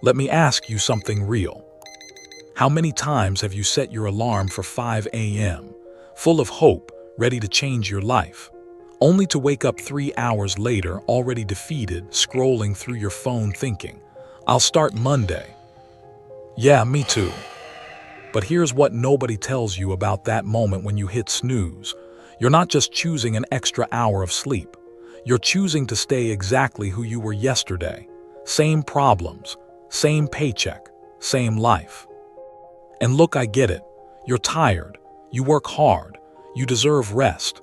Let me ask you something real. How many times have you set your alarm for 5 a.m., full of hope, ready to change your life, only to wake up 3 hours later already defeated, scrolling through your phone thinking, "I'll start Monday"? Yeah, me too. But here's what nobody tells you about that moment when you hit snooze. You're not just choosing an extra hour of sleep. You're choosing to stay exactly who you were yesterday. Same problems, same paycheck, same life. And look, I get it. You're tired. You work hard. You deserve rest.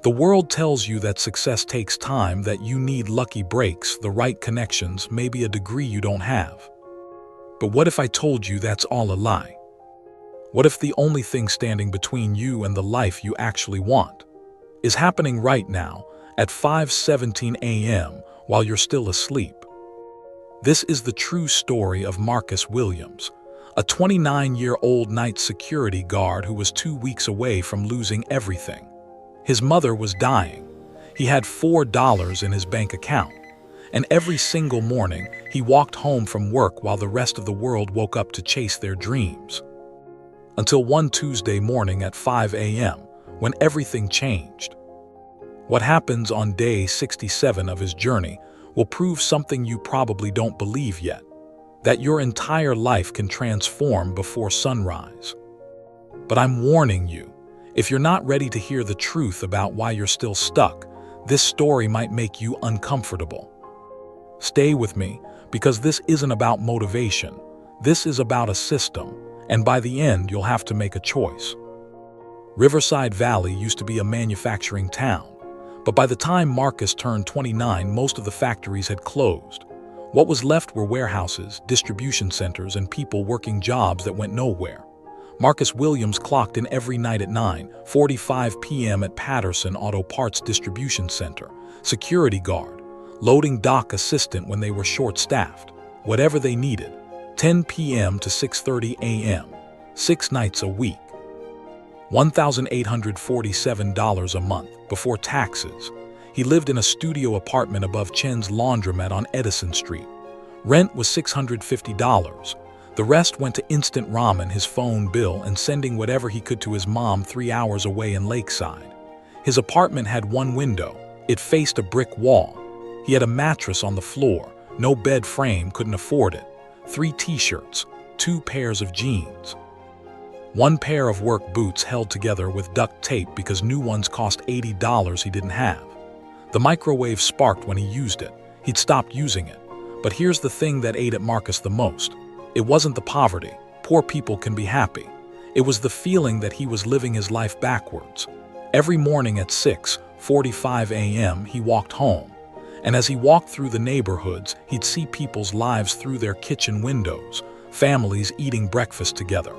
The world tells you that success takes time, that you need lucky breaks, the right connections, maybe a degree you don't have. But what if I told you that's all a lie? What if the only thing standing between you and the life you actually want is happening right now at 5:17 a.m. while you're still asleep? This is the true story of Marcus Williams, a 29-year-old night security guard who was 2 weeks away from losing everything. His mother was dying. He had $4 in his bank account. And every single morning, he walked home from work while the rest of the world woke up to chase their dreams. Until one Tuesday morning at 5 a.m., when everything changed. What happens on day 67 of his journey will prove something you probably don't believe yet, that your entire life can transform before sunrise. But I'm warning you, if you're not ready to hear the truth about why you're still stuck, this story might make you uncomfortable. Stay with me, because this isn't about motivation. This is about a system. And by the end, you'll have to make a choice. Riverside Valley used to be a manufacturing town, but by the time Marcus turned 29, most of the factories had closed. What was left were warehouses, distribution centers, and people working jobs that went nowhere. Marcus Williams clocked in every night at 9:45 p.m. at Patterson Auto Parts Distribution Center, security guard, loading dock assistant when they were short-staffed, whatever they needed. 10 p.m. to 6:30 a.m., 6 nights a week. $1,847 a month before taxes. He lived in a studio apartment above Chen's Laundromat on Edison Street. Rent was $650. The rest went to instant ramen, his phone bill, and sending whatever he could to his mom 3 hours away in Lakeside. His apartment had one window. It faced a brick wall. He had a mattress on the floor. No bed frame, couldn't afford it. 3 t-shirts, 2 pairs of jeans. 1 pair of work boots held together with duct tape because new ones cost $80 he didn't have. The microwave sparked when he used it. He'd stopped using it. But here's the thing that ate at Marcus the most. It wasn't the poverty. Poor people can be happy. It was the feeling that he was living his life backwards. Every morning at 6:45 a.m. he walked home. And as he walked through the neighborhoods, he'd see people's lives through their kitchen windows, families eating breakfast together.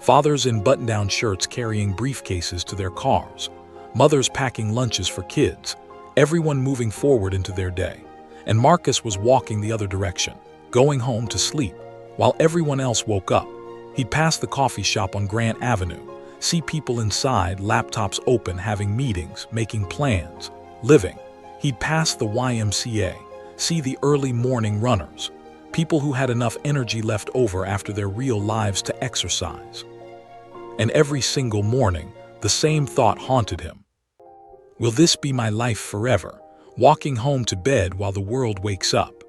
Fathers in button-down shirts carrying briefcases to their cars, mothers packing lunches for kids, everyone moving forward into their day. And Marcus was walking the other direction, going home to sleep, while everyone else woke up. He'd pass the coffee shop on Grant Avenue, see people inside, laptops open, having meetings, making plans, living. He'd pass the YMCA, see the early morning runners, people who had enough energy left over after their real lives to exercise. And every single morning, the same thought haunted him. Will this be my life forever? Walking home to bed while the world wakes up.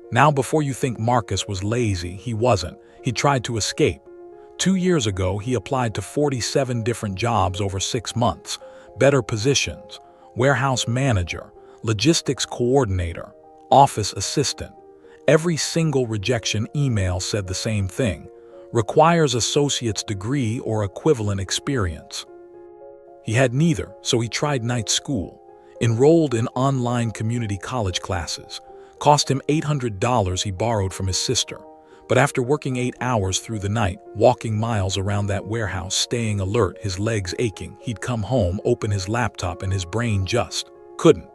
Now, before you think Marcus was lazy, he wasn't. He tried to escape. 2 years ago, he applied to 47 different jobs over 6 months, better positions. Warehouse manager, logistics coordinator, office assistant. Every single rejection email said the same thing. Requires associate's degree or equivalent experience. He had neither, so he tried night school. Enrolled in online community college classes. Cost him $800 he borrowed from his sister. But after working 8 hours through the night, walking miles around that warehouse, staying alert, his legs aching, he'd come home, open his laptop, and his brain just couldn't.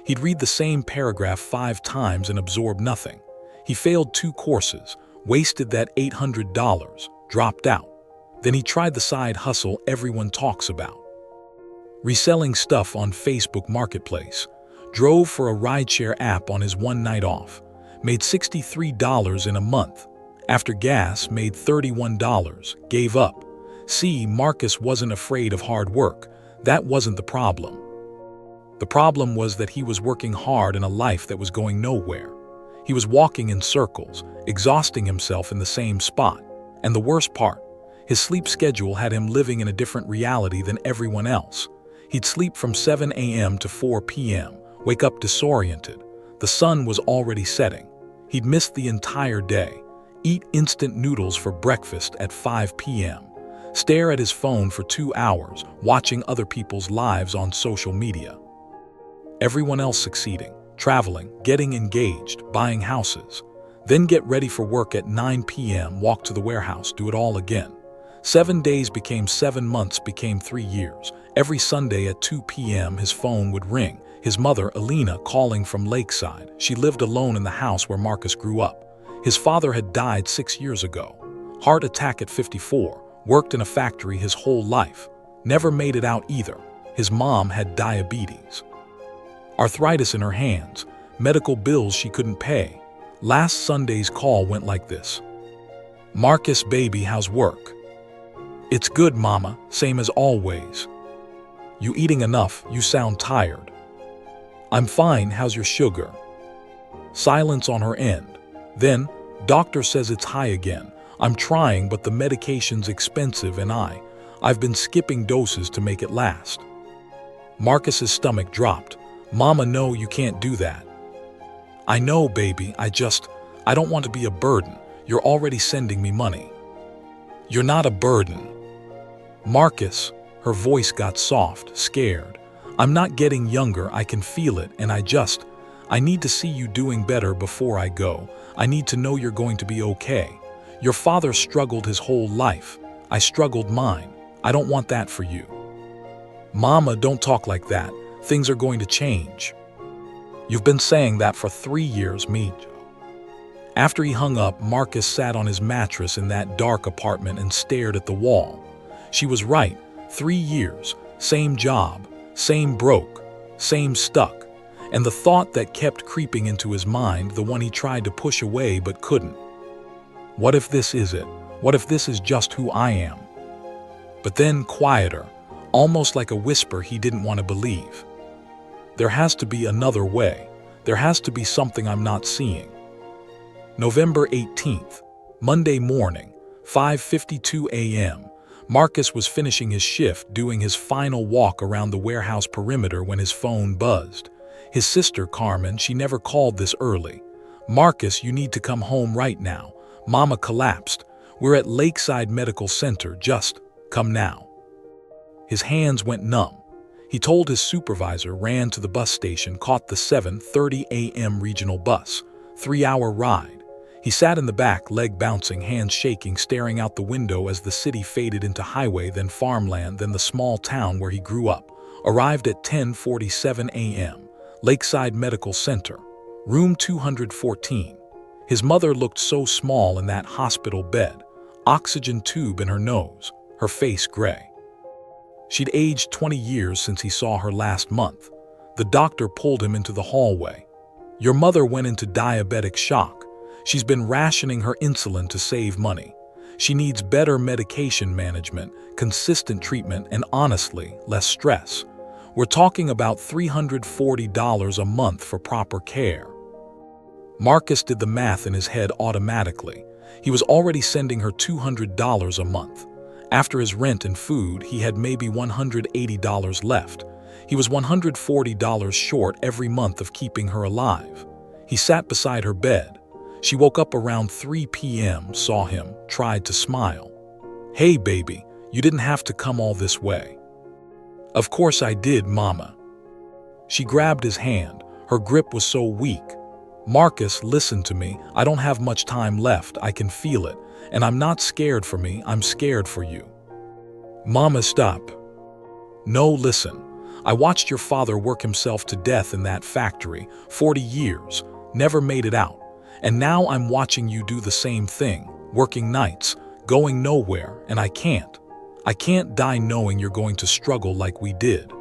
He'd read the same paragraph 5 times and absorb nothing. He failed 2 courses, wasted that $800, dropped out. Then he tried the side hustle everyone talks about. Reselling stuff on Facebook Marketplace. Drove for a rideshare app on his one night off. made $63 in a month. After gas, made $31, gave up. See, Marcus wasn't afraid of hard work. That wasn't the problem. The problem was that he was working hard in a life that was going nowhere. He was walking in circles, exhausting himself in the same spot. And the worst part, his sleep schedule had him living in a different reality than everyone else. He'd sleep from 7 a.m. to 4 p.m., wake up disoriented. The sun was already setting. He'd missed the entire day, eat instant noodles for breakfast at 5 p.m., stare at his phone for 2 hours, watching other people's lives on social media. Everyone else succeeding, traveling, getting engaged, buying houses. Then get ready for work at 9 p.m., walk to the warehouse, do it all again. 7 days became 7 months, became 3 years. Every Sunday at 2 p.m. his phone would ring. His mother, Alina, calling from Lakeside. She lived alone in the house where Marcus grew up. His father had died 6 years ago. Heart attack at 54. Worked in a factory his whole life. Never made it out either. His mom had diabetes. Arthritis in her hands. Medical bills she couldn't pay. Last Sunday's call went like this. "Marcus, baby, how's work?" "It's good, mama, same as always." "You eating enough? You sound tired." "I'm fine, how's your sugar?" Silence on her end. Then, "Doctor says it's high again. I'm trying, but the medication's expensive and I've been skipping doses to make it last." Marcus's stomach dropped. "Mama, no, you can't do that." "I know, baby, I don't want to be a burden. You're already sending me money." "You're not a burden." "Marcus," her voice got soft, scared. "I'm not getting younger, I can feel it, and I need to see you doing better before I go. I need to know you're going to be okay. Your father struggled his whole life. I struggled mine. I don't want that for you." "Mama, don't talk like that. Things are going to change." "You've been saying that for 3 years, me." After he hung up, Marcus sat on his mattress in that dark apartment and stared at the wall. She was right. 3 years, same job, same broke, same stuck. And the thought that kept creeping into his mind, the one he tried to push away but couldn't. What if this is it? What if this is just who I am? But then quieter, almost like a whisper he didn't want to believe. There has to be another way. There has to be something I'm not seeing. November 18th, Monday morning, 5:52 a.m. Marcus was finishing his shift, doing his final walk around the warehouse perimeter when his phone buzzed. His sister, Carmen, she never called this early. "Marcus, you need to come home right now. Mama collapsed. We're at Lakeside Medical Center, just come now." His hands went numb. He told his supervisor, ran to the bus station, caught the 7:30 a.m. regional bus. 3-hour ride. He sat in the back, leg bouncing, hands shaking, staring out the window as the city faded into highway, then farmland, then the small town where he grew up. Arrived at 10:47 a.m. Lakeside Medical Center, room 214. His mother looked so small in that hospital bed, oxygen tube in her nose, her face gray. She'd aged 20 years since he saw her last month. The doctor pulled him into the hallway. "Your mother went into diabetic shock. She's been rationing her insulin to save money. She needs better medication management, consistent treatment, and honestly, less stress. We're talking about $340 a month for proper care." Marcus did the math in his head automatically. He was already sending her $200 a month. After his rent and food, he had maybe $180 left. He was $140 short every month of keeping her alive. He sat beside her bed. She woke up around 3 p.m., saw him, tried to smile. "Hey, baby, you didn't have to come all this way." "Of course I did, Mama." She grabbed his hand. Her grip was so weak. "Marcus, listen to me. I don't have much time left. I can feel it. And I'm not scared for me. I'm scared for you." "Mama, stop." "No, listen. I watched your father work himself to death in that factory, 40 years, never made it out. And now I'm watching you do the same thing, working nights, going nowhere, and I can't. I can't die knowing you're going to struggle like we did."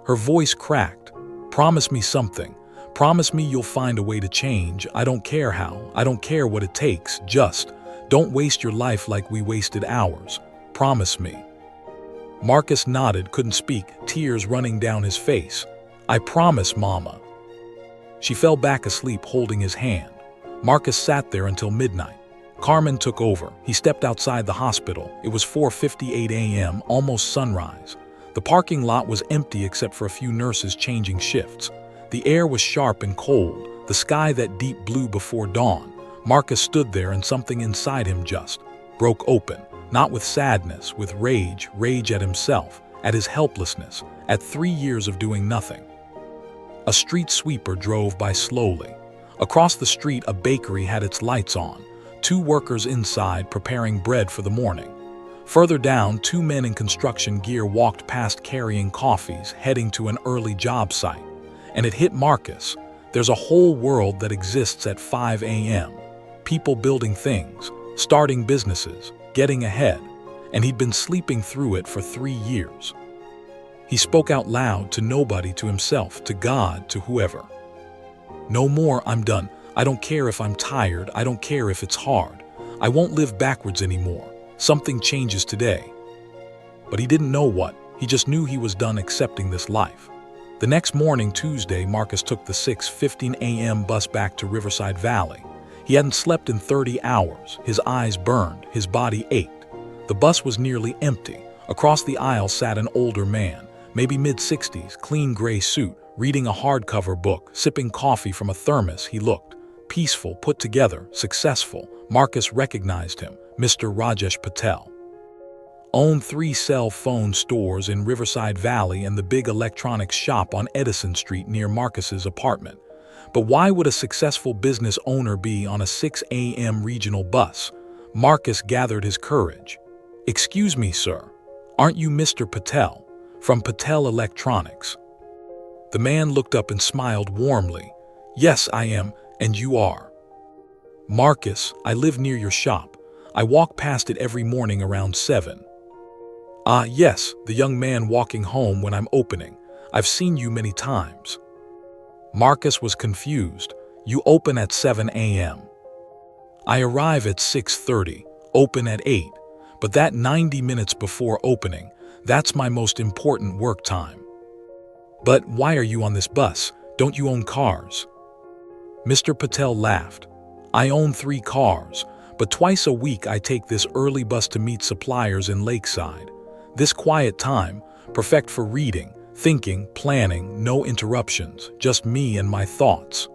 Her voice cracked. "Promise me something. Promise me you'll find a way to change. I don't care how. I don't care what it takes. Just don't waste your life like we wasted ours. Promise me." Marcus nodded, couldn't speak, tears running down his face. "I promise, Mama." She fell back asleep, holding his hand. Marcus sat there until midnight. Carmen took over. He stepped outside the hospital. It was 4:58 a.m., almost sunrise. The parking lot was empty except for a few nurses changing shifts. The air was sharp and cold, the sky that deep blue before dawn. Marcus stood there and something inside him just broke open, not with sadness, with rage at himself, at his helplessness, at 3 years of doing nothing. A street sweeper drove by slowly. Across the street, a bakery had its lights on, 2 workers inside preparing bread for the morning. Further down, 2 men in construction gear walked past carrying coffees, heading to an early job site. And it hit Marcus. There's a whole world that exists at 5 a.m. People building things, starting businesses, getting ahead, and he'd been sleeping through it for 3 years. He spoke out loud to nobody, to himself, to God, to whoever. "No more, I'm done. I don't care if I'm tired, I don't care if it's hard. I won't live backwards anymore. Something changes today." But he didn't know what. He just knew he was done accepting this life. The next morning, Tuesday, Marcus took the 6:15 a.m. bus back to Riverside Valley. He hadn't slept in 30 hours. His eyes burned, his body ached. The bus was nearly empty. Across the aisle sat an older man, maybe mid-60s, clean gray suit, reading a hardcover book, sipping coffee from a thermos. He looked peaceful, put together, successful. Marcus recognized him, Mr. Rajesh Patel. Owned 3 cell phone stores in Riverside Valley and the big electronics shop on Edison Street near Marcus's apartment. But why would a successful business owner be on a 6 a.m. regional bus? Marcus gathered his courage. "Excuse me, sir. Aren't you Mr. Patel, from Patel Electronics?" The man looked up and smiled warmly. "Yes, I am, and you are." "Marcus, I live near your shop. I walk past it every morning around 7. "Ah, yes, the young man walking home when I'm opening. I've seen you many times." Marcus was confused. "You open at 7 a.m. "I arrive at 6:30, open at 8. But that 90 minutes before opening, that's my most important work time." "But why are you on this bus? Don't you own cars?" Mr. Patel laughed. "I own 3 cars, but twice a week I take this early bus to meet suppliers in Lakeside. This quiet time, perfect for reading, thinking, planning, no interruptions, just me and my thoughts."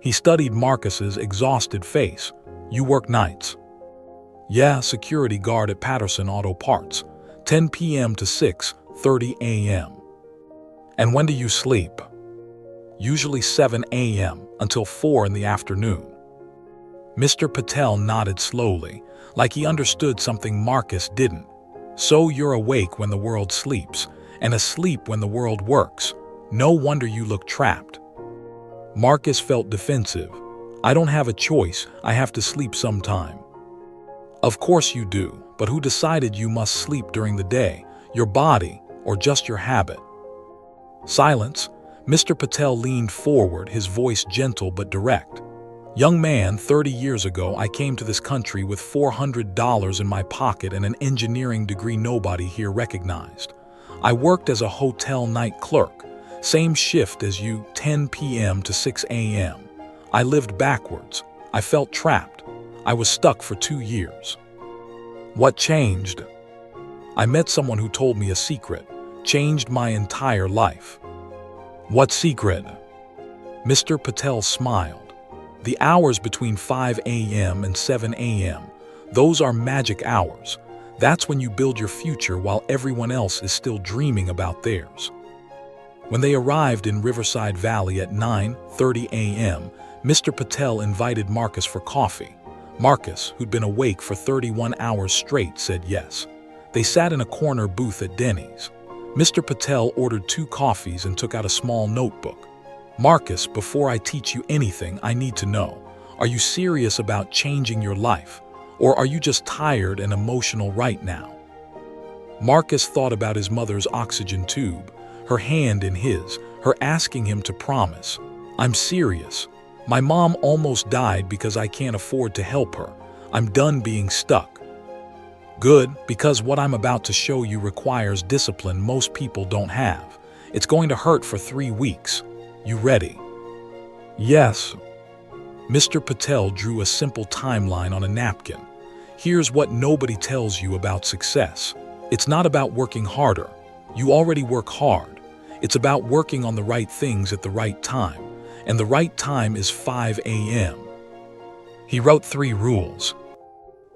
He studied Marcus's exhausted face. "You work nights?" "Yeah, security guard at Patterson Auto Parts, 10 p.m. to 6:30 a.m. "And when do you sleep?" "Usually 7 a.m. until 4 in the afternoon." Mr. Patel nodded slowly, like he understood something Marcus didn't. "So you're awake when the world sleeps, and asleep when the world works. No wonder you look trapped." Marcus felt defensive. "I don't have a choice, I have to sleep sometime." "Of course you do, but who decided you must sleep during the day? Your body, or just your habit?" Silence. Mr. Patel leaned forward, his voice gentle but direct. "Young man, 30 years ago I came to this country with $400 in my pocket and an engineering degree nobody here recognized. I worked as a hotel night clerk, same shift as you, 10 p.m. to 6 a.m. I lived backwards. I felt trapped. I was stuck for 2 years. What changed? I met someone who told me a secret, changed my entire life." "What secret?" Mr. Patel smiled. "The hours between 5 a.m. and 7 a.m., those are magic hours. That's when you build your future while everyone else is still dreaming about theirs." When they arrived in Riverside Valley at 9:30 a.m., Mr. Patel invited Marcus for coffee. Marcus, who'd been awake for 31 hours straight, said yes. They sat in a corner booth at Denny's. Mr. Patel ordered 2 coffees and took out a small notebook. "Marcus, before I teach you anything, I need to know, are you serious about changing your life? Or are you just tired and emotional right now?" Marcus thought about his mother's oxygen tube, her hand in his, her asking him to promise. I'm serious. My mom almost died because I can't afford to help her. I'm done being stuck. Good, because what I'm about to show you requires discipline most people don't have. It's going to hurt for 3 weeks. You ready? Yes. Mr. Patel drew a simple timeline on a napkin. Here's what nobody tells you about success. It's not about working harder. You already work hard. It's about working on the right things at the right time. And the right time is 5 a.m. He wrote 3 rules.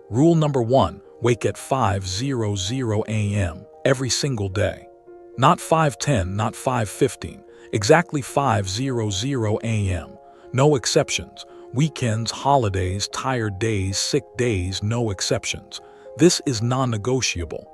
Rule number 1, wake at 5:00 a.m. every single day. Not 5:10, not 5:15, exactly 5:00 a.m. No exceptions. Weekends, holidays, tired days, sick days, no exceptions. This is non-negotiable.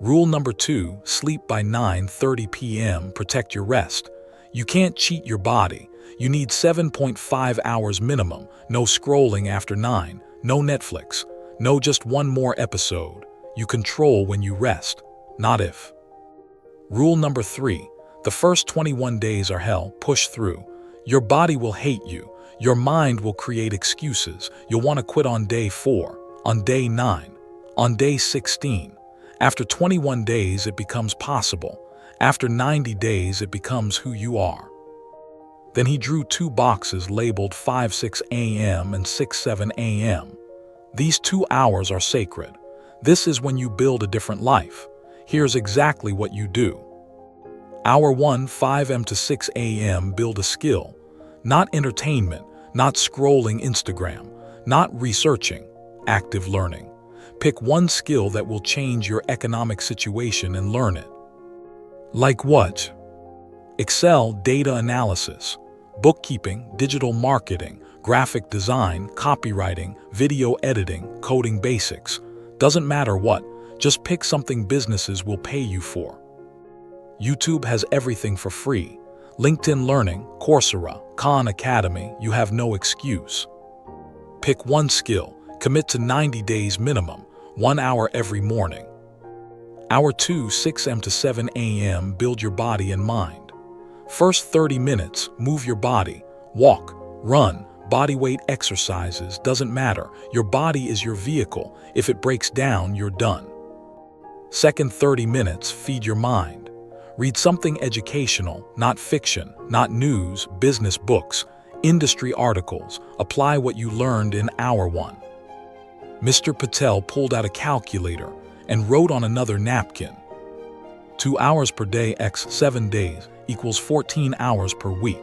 Rule number 2, sleep by 9:30 p.m. Protect your rest. You can't cheat your body. You need 7.5 hours minimum. No scrolling after 9, no Netflix, no just one more episode. You control when you rest, not if. Rule number 3, the first 21 days are hell. Push through. Your body will hate you. Your mind will create excuses. You'll want to quit on day 4, on day 9, on day 16. After 21 days, it becomes possible. After 90 days, it becomes who you are. Then he drew 2 boxes labeled 5:06 a.m. and 6:07 a.m. These 2 hours are sacred. This is when you build a different life. Here's exactly what you do. Hour 1, 5 a.m. to 6 a.m. Build a skill. Not entertainment, not scrolling Instagram, not researching, active learning. Pick one skill that will change your economic situation and learn it. Like what? Excel data analysis, bookkeeping, digital marketing, graphic design, copywriting, video editing, coding basics. Doesn't matter what, just pick something businesses will pay you for. YouTube has everything for free. LinkedIn Learning, Coursera, Khan Academy, you have no excuse. Pick one skill, commit to 90 days minimum, 1 hour every morning. Hour 2, 6 a.m. to 7 a.m. Build your body and mind. First 30 minutes, move your body, walk, run, bodyweight exercises, doesn't matter. Your body is your vehicle. If it breaks down, you're done. Second 30 minutes, feed your mind. Read something educational, not fiction, not news, business books, industry articles. Apply what you learned in hour 1. Mr. Patel pulled out a calculator and wrote on another napkin. 2 hours per day x 7 days equals 14 hours per week.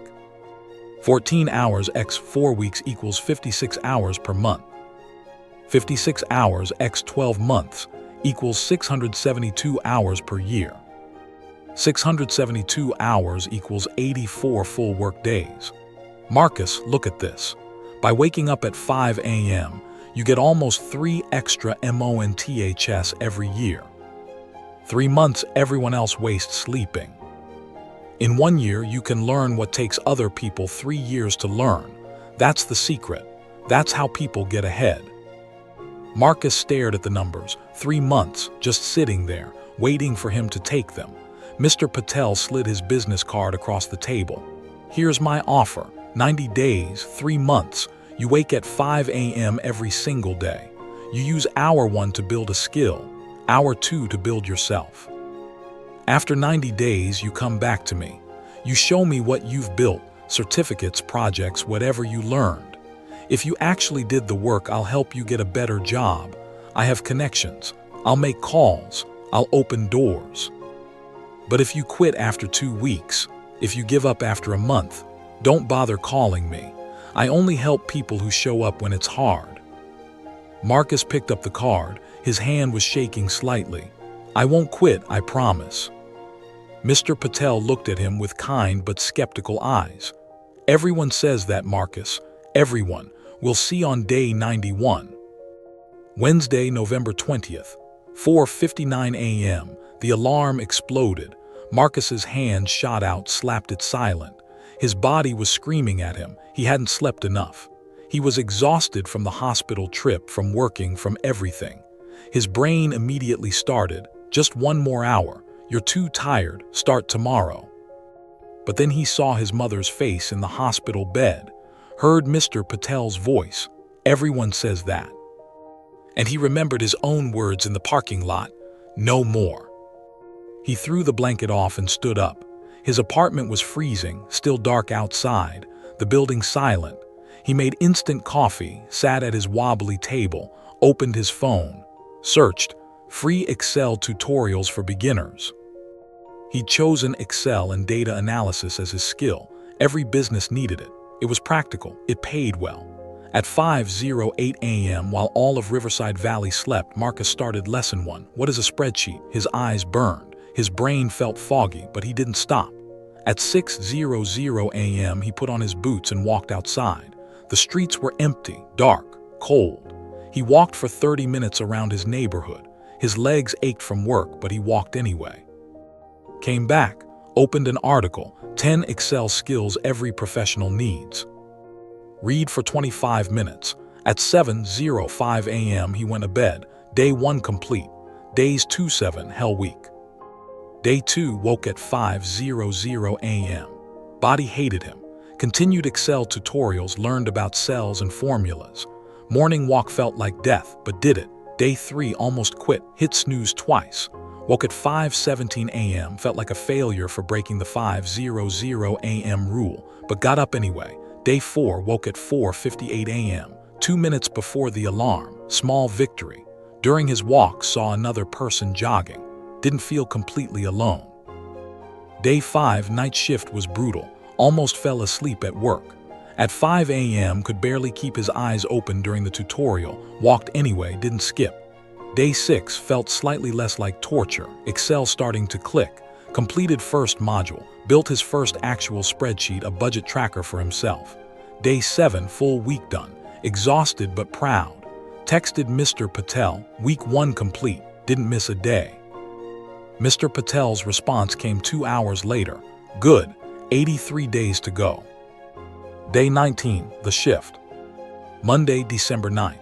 14 hours x 4 weeks equals 56 hours per month. 56 hours x 12 months equals 672 hours per year. 672 hours equals 84 full work days. Marcus, look at this. By waking up at 5 a.m., you get almost 3 extra months every year. 3 months everyone else wastes sleeping. In 1 year, you can learn what takes other people 3 years to learn. That's the secret. That's how people get ahead. Marcus stared at the numbers. 3 months, just sitting there, waiting for him to take them. Mr. Patel slid his business card across the table. Here's my offer. 90 days, 3 months. You wake at 5 a.m. every single day. You use hour 1 to build a skill, hour 2 to build yourself. After 90 days, you come back to me. You show me what you've built, certificates, projects, whatever you learned. If you actually did the work, I'll help you get a better job. I have connections. I'll make calls. I'll open doors. But if you quit after 2 weeks, if you give up after a month, don't bother calling me. I only help people who show up when it's hard. Marcus picked up the card. His hand was shaking slightly. I won't quit, I promise. Mr. Patel looked at him with kind but skeptical eyes. Everyone says that, Marcus. Everyone. We'll see on day 91. Wednesday, November 20th, 4:59 a.m. The alarm exploded. Marcus's hand shot out, slapped it silent. His body was screaming at him. He hadn't slept enough. He was exhausted from the hospital trip, from working, from everything. His brain immediately started. Just 1 more hour. You're too tired. Start tomorrow. But then he saw his mother's face in the hospital bed, heard Mr. Patel's voice. Everyone says that. And he remembered his own words in the parking lot, no more. He threw the blanket off and stood up. His apartment was freezing, still dark outside, the building silent. He made instant coffee, sat at his wobbly table, opened his phone, searched free Excel tutorials for beginners. He'd chosen Excel and data analysis as his skill. Every business needed it. It was practical. It paid well. At 5:08 a.m., while all of Riverside Valley slept, Marcus started lesson 1. What is a spreadsheet? His eyes burned. His brain felt foggy, but he didn't stop. At 6:00 a.m., he put on his boots and walked outside. The streets were empty, dark, cold. He walked for 30 minutes around his neighborhood. His legs ached from work, but he walked anyway. Came back, opened an article, 10 Excel skills every professional needs. Read for 25 minutes. At 7:05 a.m. he went to bed. Day 1 complete. Days 2-7 hell week. Day 2 woke at 5:00 a.m. Body hated him. Continued Excel tutorials, learned about cells and formulas. Morning walk felt like death, but did it. Day 3 almost quit, hit snooze twice. Woke at 5:17 a.m., felt like a failure for breaking the 5:00 a.m. rule, but got up anyway. Day 4 woke at 4:58 a.m., 2 minutes before the alarm, small victory. During his walk saw another person jogging, didn't feel completely alone. Day 5 night shift was brutal, almost fell asleep at work. At 5 a.m. could barely keep his eyes open during the tutorial, walked anyway, didn't skip. Day 6 felt slightly less like torture, Excel starting to click. Completed first module, built his first actual spreadsheet, a budget tracker for himself. Day 7 full week done, exhausted but proud. Texted Mr. Patel, week 1 complete, didn't miss a day. Mr. Patel's response came 2 hours later, good, 83 days to go. Day 19, the shift. Monday, December 9th.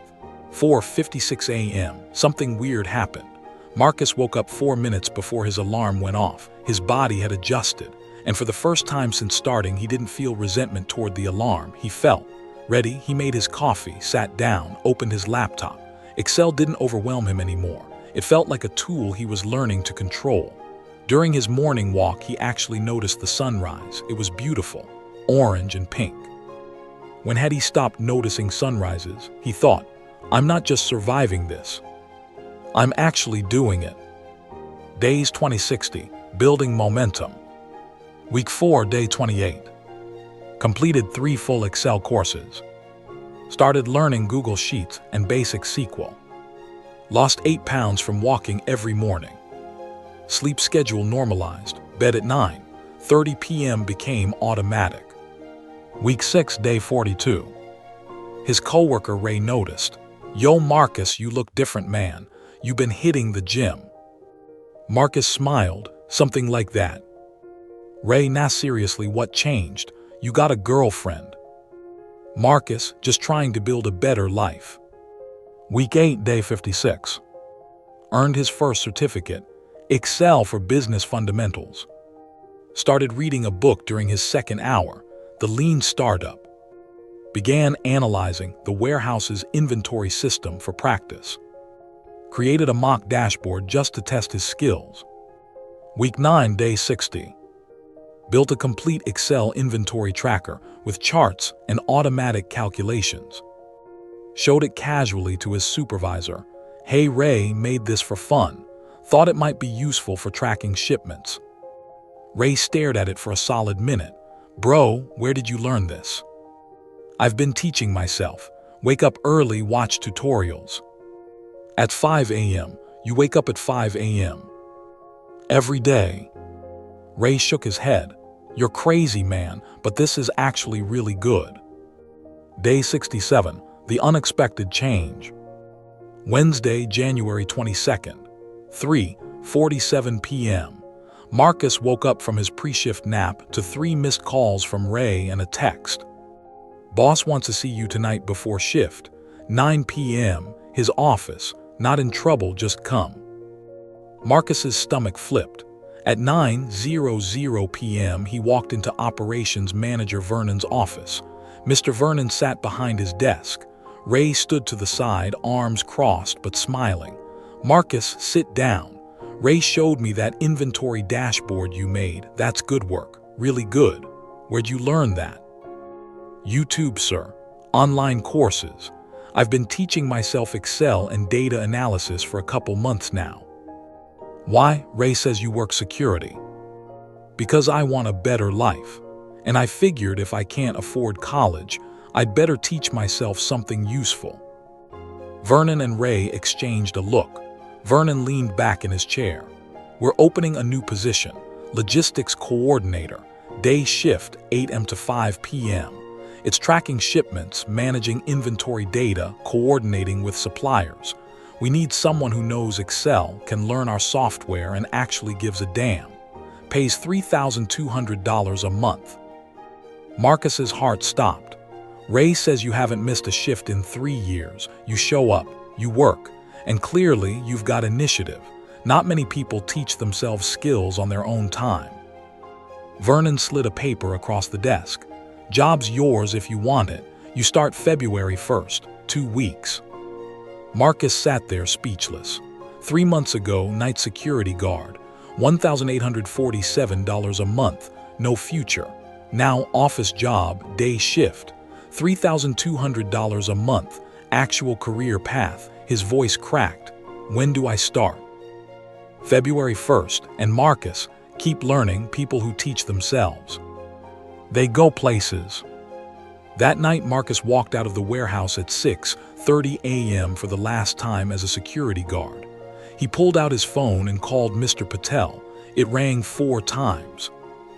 4:56 a.m., something weird happened. Marcus woke up 4 minutes before his alarm went off. His body had adjusted, and for the first time since starting, he didn't feel resentment toward the alarm. He felt ready. He made his coffee, sat down, opened his laptop. Excel didn't overwhelm him anymore. It felt like a tool he was learning to control. During his morning walk, he actually noticed the sunrise. It was beautiful, orange and pink. When had he stopped noticing sunrises, he thought, I'm not just surviving this. I'm actually doing it. Days 20-60, building momentum. Week 4, day 28. Completed 3 full Excel courses. Started learning Google Sheets and basic SQL. Lost 8 pounds from walking every morning. Sleep schedule normalized, bed at 9:30 p.m. became automatic. Week 6, day 42. His coworker Ray noticed, Yo Marcus, you look different, man. You've been hitting the gym. Marcus smiled, something like that. Ray, nah, seriously, what changed? You got a girlfriend. Marcus, just trying to build a better life. Week 8, day 56. Earned his first certificate, Excel for Business Fundamentals. Started reading a book during his second hour, The Lean Startup. Began analyzing the warehouse's inventory system for practice. Created a mock dashboard just to test his skills. Week 9, day 60. Built a complete Excel inventory tracker with charts and automatic calculations. Showed it casually to his supervisor. Hey Ray, made this for fun. Thought it might be useful for tracking shipments. Ray stared at it for a solid minute. Bro, where did you learn this? I've been teaching myself. Wake up early, watch tutorials. At 5 a.m., you wake up at 5 a.m. Every day. Ray shook his head. You're crazy, man, but this is actually really good. Day 67, the unexpected change. Wednesday, January 22nd, 3:47 p.m. Marcus woke up from his pre-shift nap to 3 missed calls from Ray and a text. Boss wants to see you tonight before shift. 9 p.m., his office. Not in trouble, just come. Marcus's stomach flipped. At 9:00 p.m., he walked into Operations Manager Vernon's office. Mr. Vernon sat behind his desk. Ray stood to the side, arms crossed but smiling. "Marcus, sit down. Ray showed me that inventory dashboard you made. That's good work. Really good. Where'd you learn that?" "YouTube, sir. Online courses. I've been teaching myself Excel and data analysis for a couple months now." "Why?" "Ray says you work security." "Because I want a better life. And I figured if I can't afford college, I'd better teach myself something useful." Vernon and Ray exchanged a look. Vernon leaned back in his chair. "We're opening a new position, logistics coordinator, day shift 8 a.m. to 5 p.m. It's tracking shipments, managing inventory data, coordinating with suppliers. We need someone who knows Excel, can learn our software, and actually gives a damn. Pays $3,200 a month." Marcus's heart stopped. "Ray says you haven't missed a shift in 3 years. You show up, you work, and clearly you've got initiative. Not many people teach themselves skills on their own time." Vernon slid a paper across the desk. "Job's yours if you want it. You start February 1st, 2 weeks." Marcus sat there speechless. 3 months ago, night security guard, $1,847 a month, no future. Now office job, day shift, $3,200 a month, actual career path. His voice cracked. "When do I start?" "February 1st, and Marcus, keep learning. People who teach themselves, they go places." That night, Marcus walked out of the warehouse at 6:30 a.m. for the last time as a security guard. He pulled out his phone and called Mr. Patel. It rang 4 times.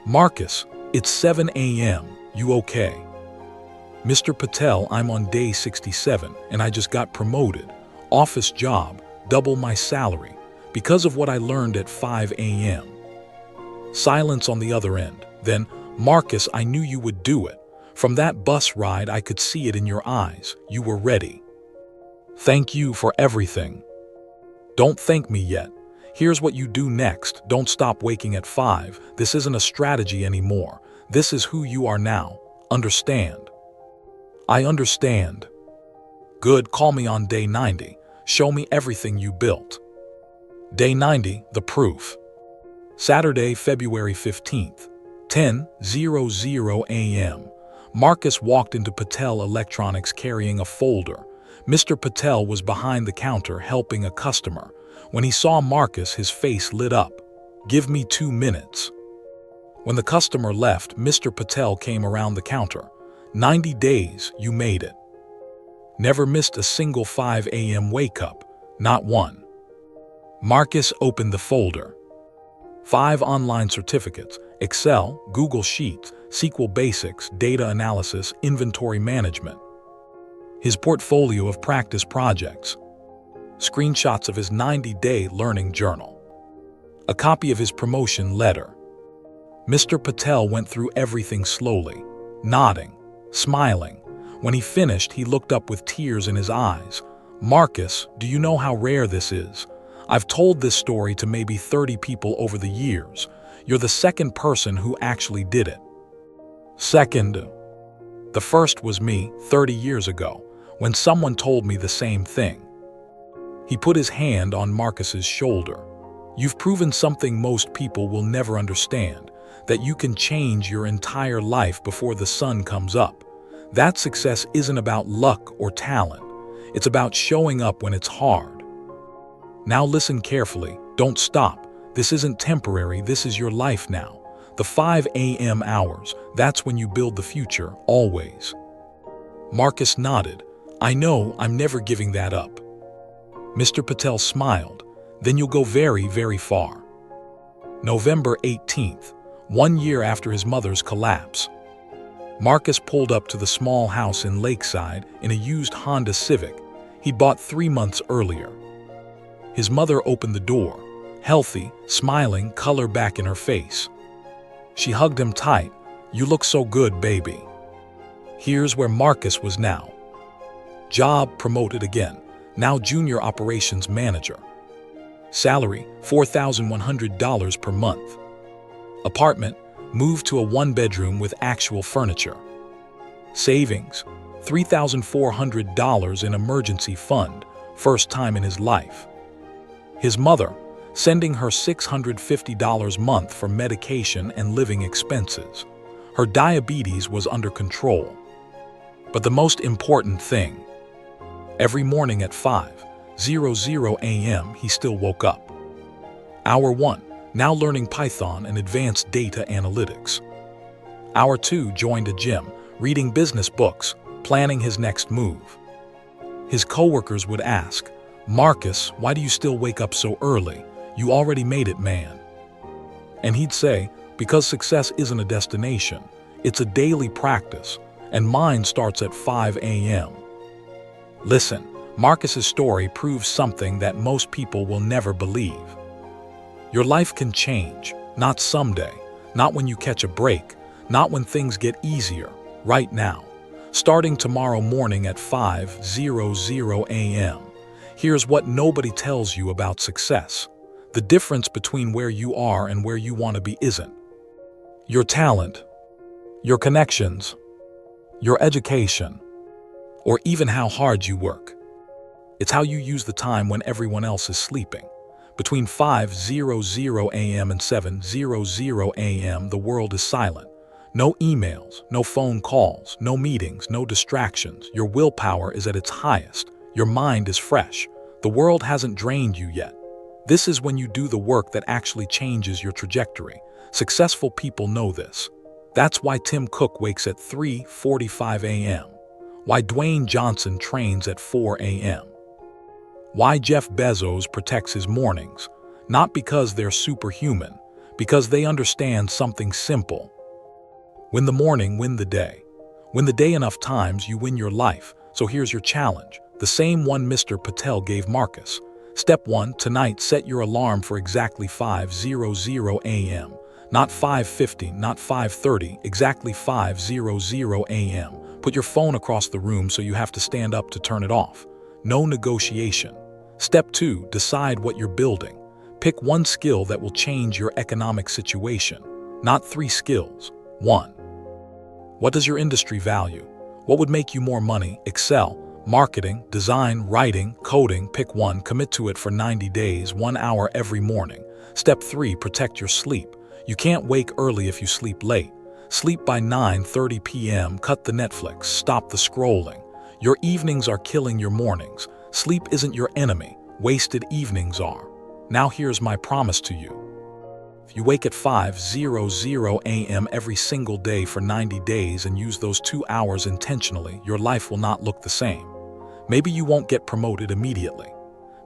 "Marcus, it's 7 a.m. You okay?" "Mr. Patel, I'm on day 67 and I just got promoted. Office job, double my salary, because of what I learned at 5 a.m. Silence on the other end. Then, "Marcus, I knew you would do it. From that bus ride, I could see it in your eyes. You were ready. Thank you for everything." "Don't thank me yet. Here's what you do next. Don't stop waking at 5. This isn't a strategy anymore. This is who you are now. Understand?" "I understand." "Good. Call me on day 90. Show me everything you built." Day 90, the proof. Saturday, February 15th, 10:00 a.m. Marcus walked into Patel Electronics carrying a folder. Mr. Patel was behind the counter helping a customer. When he saw Marcus, his face lit up. "Give me 2 minutes." When the customer left, Mr. Patel came around the counter. 90 days, you made it. Never missed a single 5 a.m. wake-up, not one." Marcus opened the folder. 5 online certificates: Excel, Google Sheets, SQL Basics, data analysis, inventory management. His portfolio of practice projects. Screenshots of his 90-day learning journal. A copy of his promotion letter. Mr. Patel went through everything slowly, nodding, smiling. When he finished, he looked up with tears in his eyes. "Marcus, do you know how rare this is? I've told this story to maybe 30 people over the years. You're the second person who actually did it." "Second. The first was me 30 years ago, when someone told me the same thing." He put his hand on Marcus's shoulder. "You've proven something most people will never understand, that you can change your entire life before the sun comes up. That success isn't about luck or talent. It's about showing up when it's hard. Now listen carefully. Don't stop. This isn't temporary. This is your life now. The 5 a.m. hours, that's when you build the future, always." Marcus nodded. "I know. I'm never giving that up." Mr. Patel smiled. "Then you'll go very, very far." November 18th, 1 year after his mother's collapse. Marcus pulled up to the small house in Lakeside in a used Honda Civic he'd bought 3 months earlier. His mother opened the door, healthy, smiling, color back in her face. She hugged him tight. "You look so good, baby." Here's where Marcus was now. Job promoted again, now junior operations manager. Salary, $4,100 per month. Apartment, moved to a one-bedroom with actual furniture. Savings, $3,400 in emergency fund, first time in his life. His mother, sending her $650 a month for medication and living expenses. Her diabetes was under control. But the most important thing, every morning at 5:00 a.m. he still woke up. Hour 1, now learning Python and advanced data analytics. Hour 2, joined a gym, reading business books, planning his next move. His coworkers would ask, "Marcus, why do you still wake up so early? You already made it, man." And he'd say, "Because success isn't a destination, it's a daily practice, and mine starts at 5 a.m. Listen, Marcus's story proves something that most people will never believe. Your life can change, not someday, not when you catch a break, not when things get easier, right now. Starting tomorrow morning at 5:00 a.m. Here's what nobody tells you about success. The difference between where you are and where you want to be isn't your talent, your connections, your education, or even how hard you work. It's how you use the time when everyone else is sleeping. Between 5:00 a.m. and 7:00 a.m. the world is silent. No emails, no phone calls, no meetings, no distractions. Your willpower is at its highest. Your mind is fresh. The world hasn't drained you yet. This is when you do the work that actually changes your trajectory. Successful people know this. That's why Tim Cook wakes at 3:45 a.m. Why Dwayne Johnson trains at 4 a.m. Why Jeff Bezos protects his mornings. Not because they're superhuman, because they understand something simple. Win the morning, win the day. Win the day enough times, you win your life. So here's your challenge, the same one Mr. Patel gave Marcus. Step 1, tonight set your alarm for exactly 5:00 a.m. Not 5:50, not 5:30, exactly 5:00 a.m. Put your phone across the room so you have to stand up to turn it off. No negotiation. Step 2, decide what you're building. Pick one skill that will change your economic situation. Not 3 skills. 1. What does your industry value? What would make you more money? Excel, marketing, design, writing, coding. Pick one, commit to it for 90 days, 1 hour every morning. Step 3, protect your sleep. You can't wake early if you sleep late. Sleep by 9:30 p.m., cut the Netflix, stop the scrolling. Your evenings are killing your mornings. Sleep isn't your enemy, wasted evenings are. Now here's my promise to you. If you wake at 5:00 a.m. every single day for 90 days and use those 2 hours intentionally, your life will not look the same. Maybe you won't get promoted immediately.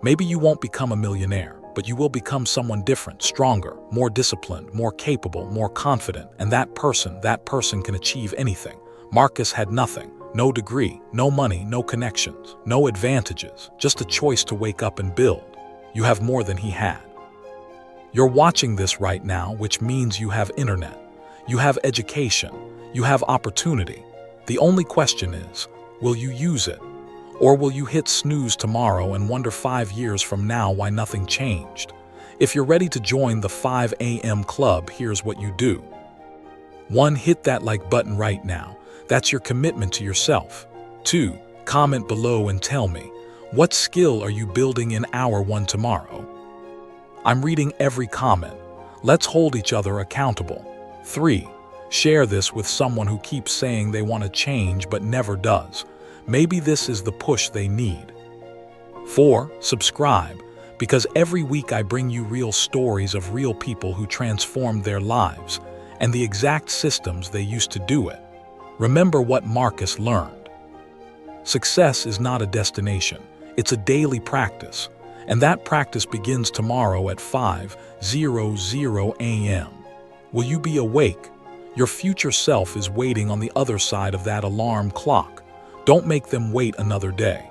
Maybe you won't become a millionaire, but you will become someone different, stronger, more disciplined, more capable, more confident, and that person can achieve anything. Marcus had nothing, no degree, no money, no connections, no advantages, just a choice to wake up and build. You have more than he had. You're watching this right now, which means you have internet, you have education, you have opportunity. The only question is, will you use it? Or will you hit snooze tomorrow and wonder 5 years from now why nothing changed? If you're ready to join the 5 a.m. club, here's what you do. 1. Hit that like button right now. That's your commitment to yourself. 2. Comment below and tell me, what skill are you building in hour 1 tomorrow? I'm reading every comment. Let's hold each other accountable. 3. Share this with someone who keeps saying they want to change but never does. Maybe this is the push they need. 4. Subscribe, because every week I bring you real stories of real people who transformed their lives and the exact systems they used to do it. Remember what Marcus learned. Success is not a destination, it's a daily practice, and that practice begins tomorrow at 5:00 a.m. Will you be awake? Your future self is waiting on the other side of that alarm clock. Don't make them wait another day.